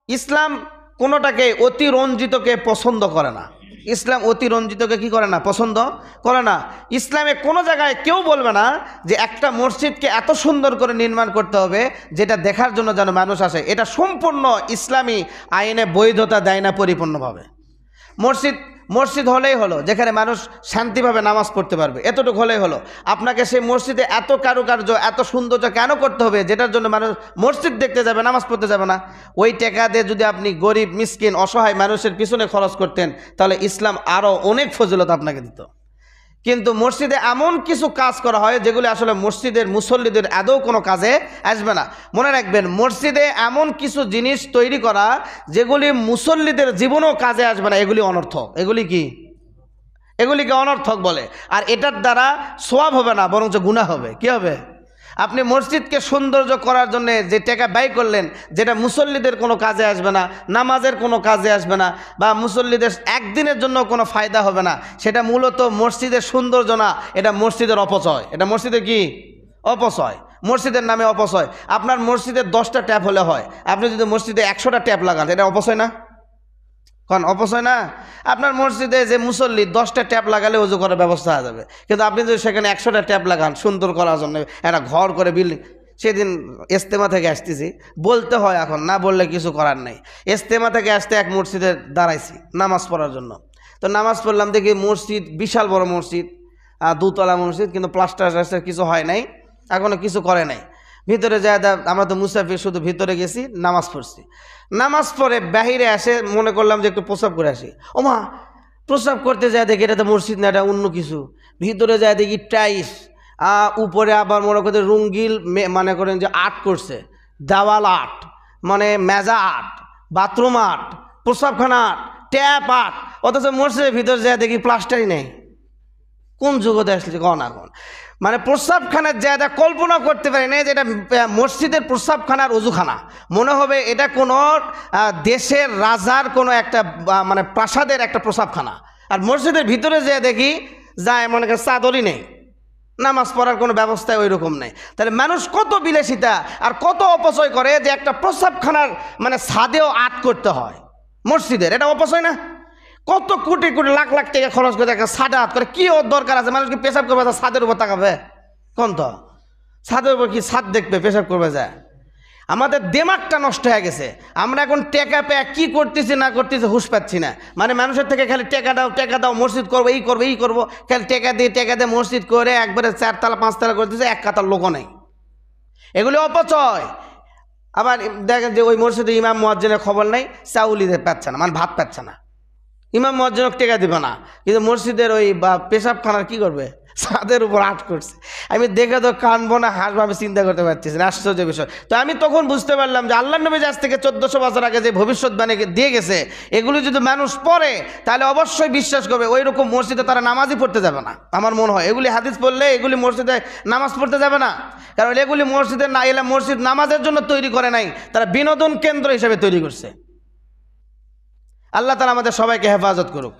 ইসলাম কোনোটাকে অতিরঞ্জিতকে পছন্দ করে না। ইসলাম অতিরঞ্জিতকে কি করে না? পছন্দ করে না। ইসলামে কোনো জায়গায় কেউ বলবে না যে একটা মসজিদকে এত সুন্দর করে নির্মাণ করতে হবে যেটা দেখার জন্য যেন মানুষ আসে। এটা সম্পূর্ণ ইসলামী আইনে বৈধতা দেয় না পরিপূর্ণভাবে। মসজিদ হলেই হলো যেখানে মানুষ শান্তিভাবে নামাজ পড়তে পারবে, এতটুকু হলেই হলো। আপনাকে সেই মসজিদে এত কারুকার্য এত সৌন্দর্য কেন করতে হবে যেটার জন্য মানুষ মসজিদ দেখতে যাবে, নামাজ পড়তে যাবে না? ওই টাকা দিয়ে যদি আপনি গরিব মিসকিন অসহায় মানুষের পিছনে খরচ করতেন তাহলে ইসলাম আরও অনেক ফজিলত আপনাকে দিত। কিন্তু মসজিদে এমন কিছু কাজ করা হয় যেগুলি আসলে মসজিদের মুসল্লিদের আদৌ কোনো কাজে আসবে না। মনে রাখবেন, মসজিদে এমন কিছু জিনিস তৈরি করা যেগুলি মুসল্লিদের জীবনেও কাজে আসবে না, এগুলি অনর্থক। এগুলিকে অনর্থক বলে। আর এটার দ্বারা সওয়াব হবে না, বরঞ্চ গুনাহ হবে। কি হবে? আপনি মসজিদকে সৌন্দর্য করার জন্য যে টাকা ব্যয় করলেন, যেটা মুসল্লিদের কোনো কাজে আসবে না, নামাজের কোনো কাজে আসবে না, বা মুসল্লিদের একদিনের জন্য কোনো ফায়দা হবে না, সেটা মূলত মসজিদের সৌন্দর্য না, এটা মসজিদের অপচয়। এটা মসজিদের কি? অপচয়। মসজিদের নামে অপচয়। আপনার মসজিদের 10টা ট্যাপ হলে হয়, আপনি যদি মসজিদে 100টা ট্যাপ লাগান, এটা অপচয় না? কারণ অপচয় না? আপনার মসজিদে যে মুসল্লি 10টা ট্যাপ লাগালে ওযু করার ব্যবস্থা হয়ে যাবে, কিন্তু আপনি যদি সেখানে 100টা ট্যাপ লাগান সুন্দর করার জন্য, একটা ঘর করে বিল্ডিং। সেদিন ইজতেমা থেকে আসতেছি, বলতে হয়, এখন না বললে কিছু করার নেই। ইজতেমা থেকে আসতে এক মসজিদে দাঁড়াইছি নামাজ পড়ার জন্য। তো নামাজ পড়লাম, দেখি মসজিদ বিশাল বড় মসজিদ, 2তলা মসজিদ, কিন্তু প্লাস্টার কিছু হয় নাই, এখনও কিছু করে নাই। ভিতরে যায়, আমরা তো মুসাফির, শুধু ভিতরে গেছি, নামাজ পড়ছি। নামাজ পড়ে বাহিরে আসে, মনে করলাম যে একটু প্রস্রাব করে আসি। ওমা, প্রস্রাব করতে যায় দেখি এটা তো মসজিদ না, এটা অন্য কিছু। ভিতরে যায় দেখি টাইলস, উপরে আবার মনে করতে রঙ্গিল, মনে করেন যে আর্ট করছে, দেওয়াল আর্ট, মানে মেজা আর্ট, বাথরুম আর্ট, প্রস্রাবখানা আর্ট, ট্যাপ আর্ট, অথচ মসজিদের ভিতরে যায় দেখি প্লাস্টারই নেই। কোন যুগতে আসলে কন এখন? মানে প্রস্রাবখানার জায়গা কল্পনা করতে পারি না যে এটা মসজিদের প্রস্রাবখানার ওযুখানা। মনে হবে এটা কোনো দেশের রাজার কোনো একটা মানে প্রাসাদের একটা প্রস্রাবখানা। আর মসজিদের ভিতরে যেয়ে দেখি যায় মনে করেন চাদরই নেই, নামাজ পড়ার কোনো ব্যবস্থায় ওই রকম নেই। তাহলে মানুষ কত বিলাসিতা আর কত অপচয় করে যে একটা প্রস্রাবখানার মানে ছাদেও আর্ট করতে হয় মসজিদের। এটা অপচয় না? কত কোটি কোটি লাখ লাখ টাকা খরচ করে একটা ছাদে হাত করে, কি ওর দরকার আছে? মানুষকে পেশাব করবে ছাদের উপর তাকাবে? কোন তো ছাদের উপর কি ছাদ দেখবে পেশাব করবে যায়? আমাদের দিমাগটা নষ্ট হয়ে গেছে। আমরা এখন টেকা পেয়ে কি করতেছি না করতেছি হুঁশ পাচ্ছি না। মানে মানুষের থেকে খালি টেকা দাও, মসজিদ করবো, এই করবো, খালি টেকা দিয়ে মসজিদ করে একবারে 4তলা 5তলা করতেছে, এক কাতার লোকও নেই। এগুলি অপচয়। আবার দেখেন যে ওই মসজিদে ইমাম মুয়াজ্জিনের খবর নাই, চাউলি পাচ্ছে না, মানে ভাত পাচ্ছে না, ইমাম মুয়াজ্জিনকে টেকা দিবে না, কিন্তু মসজিদের ওই বা পেশাবখানার কি করবে? ছাদের উপর আর্ট করছে। আমি দেখে তো কানবো না হাসবো, আমি চিন্তা করতে পারতেছি না, আশ্চর্য বিষয়। তো আমি তখন বুঝতে পারলাম যে আল্লাহর নবী আজ থেকে 1400 বছর আগে যে ভবিষ্যৎবাণী দিয়ে গেছে, এগুলো যদি মানুষ পড়ে তাহলে অবশ্যই বিশ্বাস করবে ওই রকম মসজিদে তারা নামাজই পড়তে যাবে না। আমার মনে হয় এগুলি হাদিস পড়লে এগুলি মসজিদে নামাজ পড়তে যাবে না, কারণ এগুলি মসজিদে না এলে মসজিদ নামাজের জন্য তৈরি করে নাই, তারা বিনোদন কেন্দ্র হিসেবে তৈরি করছে। আল্লাহ তাআলা আমাদের সবাইকে হেফাজত করুক।